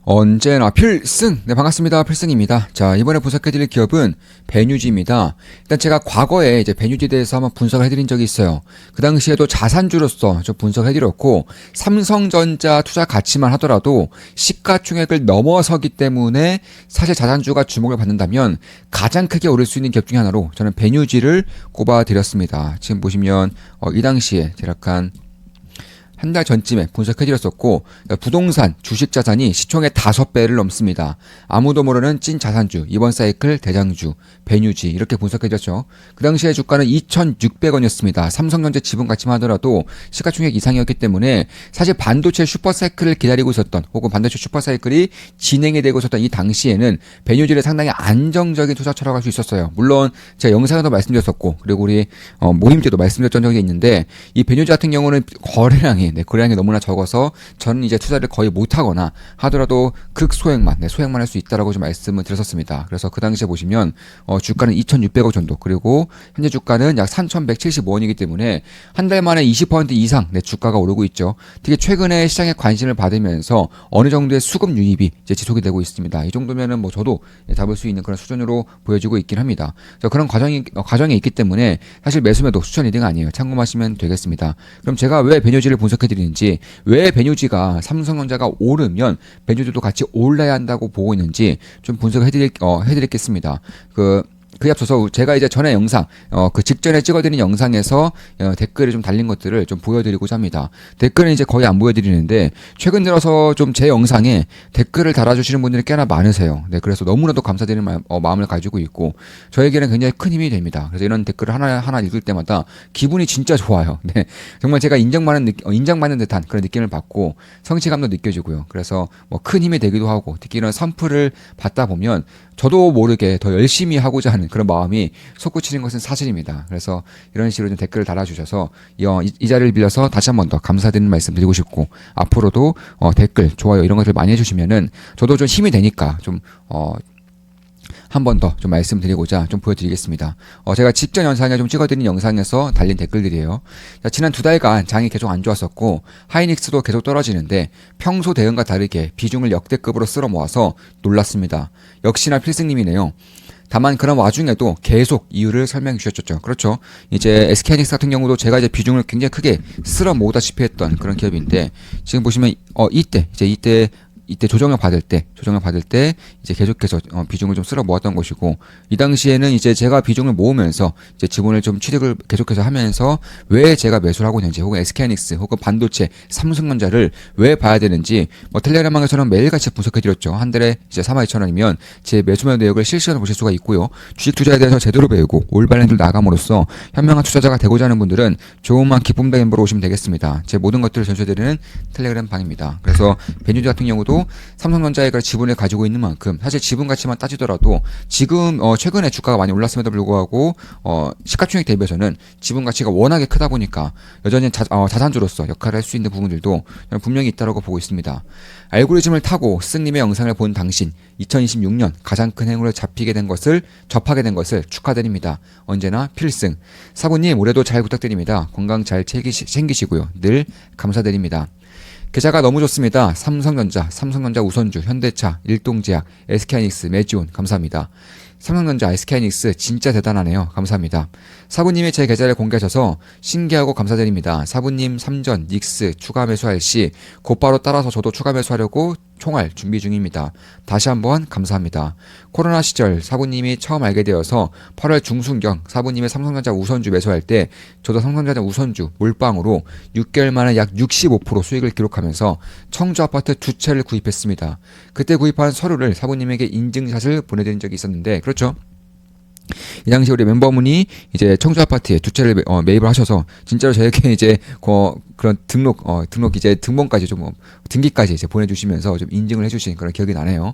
언제나 필승! 네, 반갑습니다. 필승입니다. 자, 이번에 분석해드릴 기업은 베뉴지입니다. 일단 제가 과거에 이제 베뉴지에 대해서 한번 분석을 해드린 적이 있어요. 그 당시에도 자산주로서 좀 분석해드렸고, 삼성전자 투자 가치만 하더라도 시가총액을 넘어서기 때문에 사실 자산주가 주목을 받는다면 가장 크게 오를 수 있는 기업 중에 하나로 저는 베뉴지를 꼽아드렸습니다. 지금 보시면, 이 당시에 대략 한 달 전쯤에 분석해드렸었고, 부동산, 주식 자산이 시총의 5배를 넘습니다. 아무도 모르는 찐 자산주, 이번 사이클 대장주, 베뉴지 이렇게 분석해드렸죠. 그 당시에 주가는 2,600원이었습니다. 삼성전자 지분 가치만 하더라도 시가총액 이상이었기 때문에 사실 반도체 슈퍼사이클을 기다리고 있었던 혹은 반도체 슈퍼사이클이 진행이 되고 있었던 이 당시에는 베뉴지를 상당히 안정적인 투자처라고 할 수 있었어요. 물론 제가 영상에도 말씀드렸었고, 그리고 우리 모임 때도 말씀드렸던 적이 있는데, 이 베뉴지 같은 경우는 거래량이 너무나 적어서 저는 이제 투자를 거의 못하거나 하더라도 극소액만, 소액만 할 수 있다라고 좀 말씀을 드렸었습니다. 그래서 그 당시에 보시면 주가는 2,600억 정도, 그리고 현재 주가는 약 3,175원이기 때문에 한 달 만에 20% 이상 주가가 오르고 있죠. 특히 최근에 시장에 관심을 받으면서 어느 정도의 수급 유입이 이제 지속이 되고 있습니다. 이 정도면은 뭐 저도 잡을 수 있는 그런 수준으로 보여지고 있긴 합니다. 그런 과정이 있기 때문에 사실 매수매도 수천 이등 아니에요. 참고하시면 되겠습니다. 그럼 제가 왜 베뉴지를 분석해드리는지, 왜 베뉴지가 삼성전자가 오르면 베뉴지도 같이 올라야 한다고 보고 있는지 좀 해드리겠습니다. 그에 앞서서 제가 이제 전에 영상, 그 직전에 찍어드린 영상에서 댓글을 좀 달린 것들을 좀 보여드리고자 합니다. 댓글은 이제 거의 안 보여드리는데, 최근 들어서 좀 제 영상에 댓글을 달아주시는 분들이 꽤나 많으세요. 네, 그래서 너무나도 감사드리는 마음을 가지고 있고, 저에게는 굉장히 큰 힘이 됩니다. 그래서 이런 댓글을 하나 읽을 때마다 기분이 진짜 좋아요. 네, 정말 제가 인정받는 듯한 그런 느낌을 받고, 성취감도 느껴지고요. 그래서 뭐 큰 힘이 되기도 하고, 특히 이런 선풀을 받다 보면 저도 모르게 더 열심히 하고자 하는 그런 마음이 솟구치는 것은 사실입니다. 그래서 이런 식으로 좀 댓글을 달아주셔서 이 자리를 빌려서 다시 한 번 더 감사드리는 말씀 드리고 싶고, 앞으로도 댓글, 좋아요 이런 것들 많이 해주시면은 저도 좀 힘이 되니까 한 번 더 좀 말씀드리고자 좀 보여드리겠습니다. 제가 직전 영상에 좀 찍어드린 영상에서 달린 댓글들이에요. 자, 지난 2달간 장이 계속 안 좋았었고, 하이닉스도 계속 떨어지는데 평소 대응과 다르게 비중을 역대급으로 쓸어 모아서 놀랐습니다. 역시나 필승님이네요. 다만 그런 와중에도 계속 이유를 설명해 주셨죠. 그렇죠. 이제 SK하이닉스 같은 경우도 제가 이제 비중을 굉장히 크게 쓸어 모으다시피 했던 그런 기업인데, 지금 보시면 이때 조정을 받을 때 이제 계속해서 비중을 좀 쓸어 모았던 것이고, 이 당시에는 이제 제가 비중을 모으면서 이제 지분을 좀 취득을 계속해서 하면서 왜 제가 매수를 하고 있는지, 혹은 SK하이닉스 혹은 반도체, 삼성전자를 왜 봐야 되는지 텔레그램방에서는 매일같이 분석해드렸죠. 한 달에 이제 42,000원이면 제 매수매 내역을 실시간으로 보실 수가 있고요. 주식 투자에 대해서 제대로 배우고 올바른 길 나감으로써 현명한 투자자가 되고자 하는 분들은 조금만 기쁨 멤버로 오시면 되겠습니다. 제 모든 것들을 전수해드리는 텔레그램 방입니다. 그래서 베뉴지 같은 경우도 삼성전자의 지분을 가지고 있는 만큼 사실 지분 가치만 따지더라도 지금 최근에 주가가 많이 올랐음에도 불구하고 시가총액 대비해서는 지분 가치가 워낙에 크다 보니까 여전히 자산주로서 역할을 할 수 있는 부분들도 분명히 있다고 보고 있습니다. 알고리즘을 타고 스승님의 영상을 본 당신, 2026년 가장 큰 행운을 접하게 된 것을 축하드립니다. 언제나 필승. 사부님, 올해도 잘 부탁드립니다. 건강 잘 챙기시고요. 늘 감사드립니다. 계좌가 너무 좋습니다. 삼성전자 우선주, 현대차, 일동제약, SK하이닉스, 매지온 감사합니다. 삼성전자, SK하이닉스 진짜 대단하네요. 감사합니다. 사부님이 제 계좌를 공개하셔서 신기하고 감사드립니다. 사부님 삼전, 닉스 추가 매수할 시 곧바로 따라서 저도 추가 매수하려고 총알 준비 중입니다. 다시 한번 감사합니다. 코로나 시절 사부님이 처음 알게 되어서 8월 중순경 사부님의 삼성전자 우선주 매수할 때 저도 삼성전자 우선주 몰빵으로 6개월 만에 약 65% 수익을 기록하면서 청주 아파트 2채를 구입했습니다. 그때 구입한 서류를 사부님에게 인증샷을 보내드린 적이 있었는데, 그렇죠. 이 당시 우리 멤버분이 이제 청주 아파트에 2채를 매입을 하셔서 진짜로 저에게 이제 그런 등록 이제 등본까지 등기까지 이제 보내주시면서 좀 인증을 해주신 그런 기억이 나네요.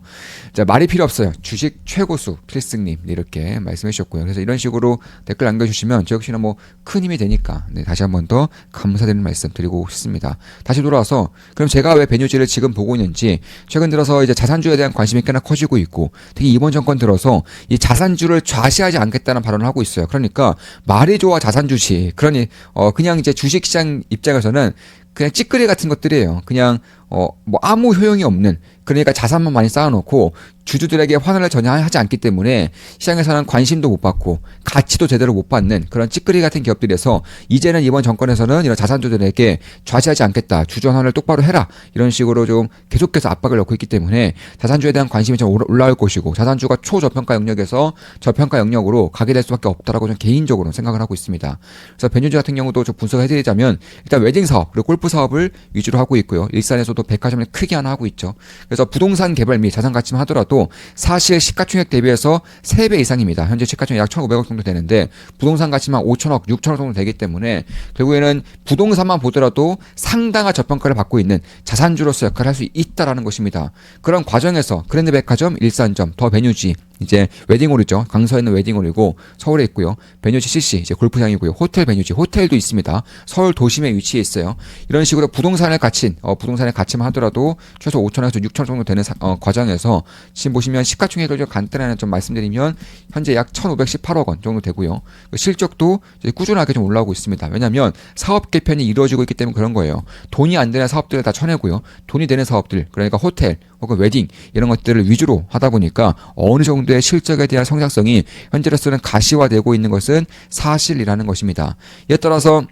자, 말이 필요 없어요. 주식 최고수 필승님 이렇게 말씀해 주셨고요. 그래서 이런 식으로 댓글 남겨주시면 저 역시나 뭐 큰 힘이 되니까 다시 한번 더 감사드리는 말씀 드리고 싶습니다. 다시 돌아와서 그럼 제가 왜 베뉴지를 지금 보고 있는지, 최근 들어서 이제 자산주에 대한 관심이 꽤나 커지고 있고, 특히 이번 정권 들어서 이 자산주를 좌시하지 않겠다는 발언을 하고 있어요. 그러니까 말이 좋아 자산주식, 그러니 그냥 이제 주식시장 입장에서는 그냥 찌끄레 같은 것들이에요. 그냥 뭐 아무 효용이 없는, 그러니까 자산만 많이 쌓아놓고 주주들에게 환원을 전혀 하지 않기 때문에 시장에서는 관심도 못 받고 가치도 제대로 못 받는 그런 찌끄리 같은 기업들에서 이제는 이번 정권에서는 이런 자산주들에게 좌시하지 않겠다, 주주 환원을 똑바로 해라, 이런 식으로 좀 계속해서 압박을 넣고 있기 때문에 자산주에 대한 관심이 좀 올라올 것이고 자산주가 초저평가 영역에서 저평가 영역으로 가게 될 수밖에 없다라고 좀 개인적으로 생각을 하고 있습니다. 그래서 베뉴즈 같은 경우도 좀 분석을 해드리자면 일단 웨딩 사업 그리고 골프 사업을 위주로 하고 있고요. 일산에서도 백화점을 크게 하나 하고 있죠. 그래서 부동산 개발 및 자산 가치만 하더라도 사실 시가총액 대비해서 3배 이상입니다. 현재 시가총액 약 1,500억 정도 되는데 부동산 가치만 5천억, 6천억 정도 되기 때문에 결국에는 부동산만 보더라도 상당한 저평가를 받고 있는 자산주로서 역할을 할 수 있다라는 것입니다. 그런 과정에서 그랜드 백화점, 일산점, 더 베뉴지, 이제 웨딩홀이죠. 강서에 있는 웨딩홀이고 서울에 있고요. 베뉴지 CC 이제 골프장이고요. 호텔 베뉴지, 호텔도 있습니다. 서울 도심에 위치해 있어요. 이런 식으로 부동산의 가치만 하더라도 최소 5천에서 6천 정도 되는 과정에서 지금 보시면 시가총액을 좀 간단하게 좀 말씀드리면 현재 약 1,518억 원 정도 되고요. 실적도 이제 꾸준하게 좀 올라오고 있습니다. 왜냐하면 사업 개편이 이루어지고 있기 때문에 그런 거예요. 돈이 안 되는 사업들을 다 쳐내고요. 돈이 되는 사업들, 그러니까 호텔 혹은 웨딩 이런 것들을 위주로 하다 보니까 어느 정도의 실적에 대한 성장성이 현재로서는 가시화되고 있는 것은 사실이라는 것입니다. 이에 따라서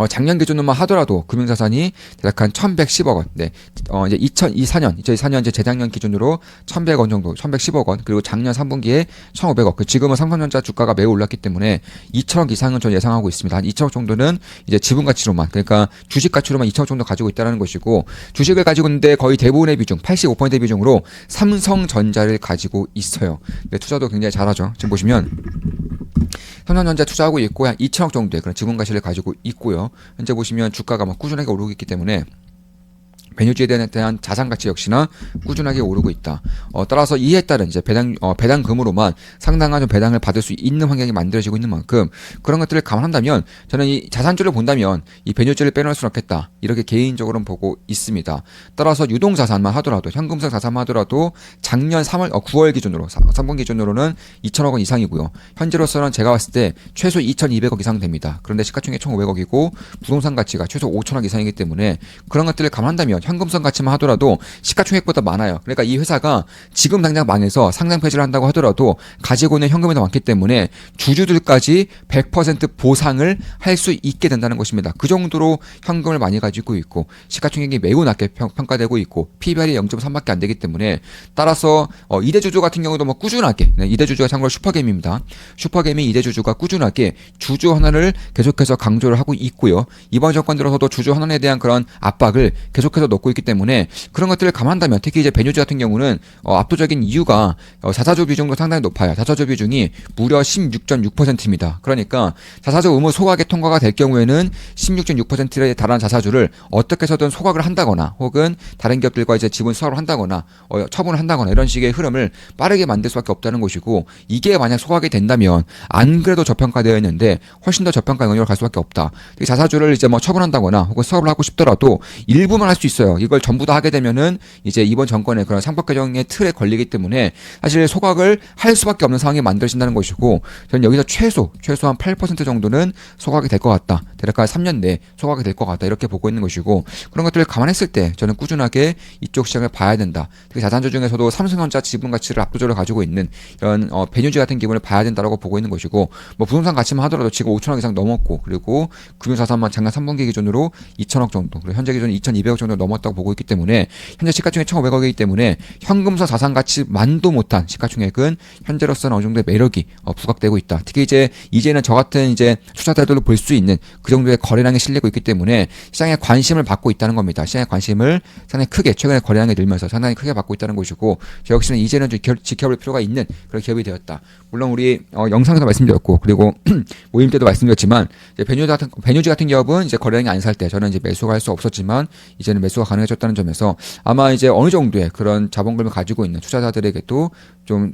작년 기준으로만 하더라도 금융자산이 대략 한 1,110억 원. 네. 이제 2024년 이제 재작년 기준으로 1,100원 정도, 1,110억 원. 그리고 작년 3분기에 1,500억. 지금은 삼성전자 주가가 매우 올랐기 때문에 2천억 이상은 전 예상하고 있습니다. 한 2천억 정도는 이제 지분 가치로만, 그러니까 주식 가치로만 2천억 정도 가지고 있다는 것이고, 주식을 가지고 있는데 거의 대부분의 비중, 85% 비중으로 삼성전자를 가지고 있어요. 네, 투자도 굉장히 잘하죠. 지금 보시면 삼성전자 투자하고 있고 한 2천억 정도의 그런 지분 가치를 가지고 있고요. 현재 보시면 주가가 막 꾸준하게 오르고 있기 때문에 베뉴지에 대한 자산 가치 역시나 꾸준하게 오르고 있다. 따라서 이에 따른 이제 배당금으로만 상당한 좀 배당을 받을 수 있는 환경이 만들어지고 있는 만큼 그런 것들을 감안한다면 저는 이 자산주를 본다면 이 베뉴지를 빼놓을 수는 없겠다. 이렇게 개인적으로는 보고 있습니다. 따라서 유동 자산만 하더라도 현금성 자산만 하더라도 작년 9월 기준으로 3분 기준으로는 2천억 원 이상이고요. 현재로서는 제가 봤을 때 최소 2,200억 이상 됩니다. 그런데 시가총액 1,500억이고 부동산 가치가 최소 5천억 이상이기 때문에 그런 것들을 감안한다면 현금성 가치만 하더라도 시가총액보다 많아요. 그러니까 이 회사가 지금 당장 망해서 상장 폐지를 한다고 하더라도 가지고 있는 현금이 더 많기 때문에 주주들까지 100% 보상을 할 수 있게 된다는 것입니다. 그 정도로 현금을 많이 가지고 있고 시가총액이 매우 낮게 평가되고 있고 PBR이 0.3밖에 안 되기 때문에 따라서 이대주주 같은 경우도 뭐 꾸준하게, 이대주주가 참고로 슈퍼게임입니다. 슈퍼게임이 이대주주가 꾸준하게 주주 환원을 계속해서 강조를 하고 있고요. 이번 정권 들어서도 주주 환원에 대한 그런 압박을 계속해서 넣고 있기 때문에 그런 것들을 감안한다면 특히 이제 베뉴즈 같은 경우는 압도적인 이유가 자사주 비중도 상당히 높아요. 자사주 비중이 무려 16.6%입니다. 그러니까 자사주 의무 소각에 통과가 될 경우에는 16.6%에 달하는 자사주를 어떻게 해서든 소각을 한다거나 혹은 다른 기업들과 이제 지분 수합을 한다거나 처분을 한다거나 이런 식의 흐름을 빠르게 만들 수밖에 없다는 것이고 이게 만약 소각이 된다면 안 그래도 저평가되어 있는데 훨씬 더 저평가 영역으로 갈 수밖에 없다. 자사주를 이제 뭐 처분한다거나 혹은 수합을 하고 싶더라도 일부만 할 수 있어요. 이걸 전부 다 하게 되면은 이제 이번 정권의 그런 상법 개정의 틀에 걸리기 때문에 사실 소각을 할 수밖에 없는 상황이 만들어진다는 것이고 저는 여기서 최소한 8% 정도는 소각이 될 것 같다. 대략 3년 내에 소각이 될 것 같다. 이렇게 보고 있는 것이고 그런 것들을 감안했을 때 저는 꾸준하게 이쪽 시장을 봐야 된다. 특히 자산주 중에서도 삼성전자 지분 가치를 압도적으로 가지고 있는 이런 베뉴지 같은 기분을 봐야 된다라고 보고 있는 것이고 뭐 부동산 가치만 하더라도 지금 5천억 이상 넘었고 그리고 금융자산만 작년 3분기 기준으로 2천억 정도 그리고 현재 기준 2,200억 정도 넘었다고 보고 있기 때문에 현재 시가총액 1,500억이기 때문에 현금성 자산 가치만도 못한 시가총액은 현재로서는 어느 정도의 매력이 부각되고 있다. 특히 이제는 저 같은 이제 투자자들로 볼 수 있는 그 정도의 거래량이 실리고 있기 때문에 시장에 관심을 받고 있다는 겁니다. 시장의 관심을 상당히 크게 최근에 거래량이 늘면서 상당히 크게 받고 있다는 것이고 저 역시는 이제는 좀 지켜볼 필요가 있는 그런 기업이 되었다. 물론 우리 영상에서 말씀드렸고 그리고 모임 때도 말씀드렸지만 이제 베뉴지 같은 기업은 이제 거래량이 안 살 때 저는 이제 매수가 할 수 없었지만 이제는 매수가 가능해졌다는 점에서 아마 이제 어느 정도의 그런 자본금을 가지고 있는 투자자들에게도 좀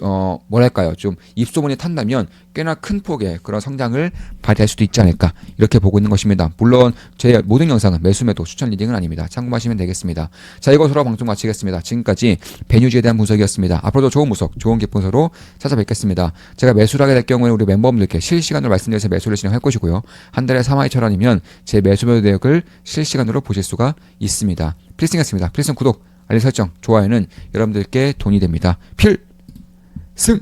뭐랄까요 좀 입소문이 탄다면 꽤나 큰 폭의 그런 성장을 발휘할 수도 있지 않을까 이렇게 보고 있는 것입니다. 물론 제 모든 영상은 매수 매도 추천 리딩은 아닙니다. 참고하시면 되겠습니다. 자 이것으로 방송 마치겠습니다. 지금까지 베뉴지에 대한 분석이었습니다. 앞으로도 좋은 분석 좋은 기분서로 찾아뵙겠습니다. 제가 매수를 하게 될 경우에 우리 멤버분들께 실시간으로 말씀드려서 매수를 진행할 것이고요. 한 달에 32,000원이면 제 매수 매도 대역을 실시간으로 보실 수가 있습니다. 필승이었습니다. 필승 구독, 알림 설정, 좋아요는 여러분들께 돈이 됩니다. 필승!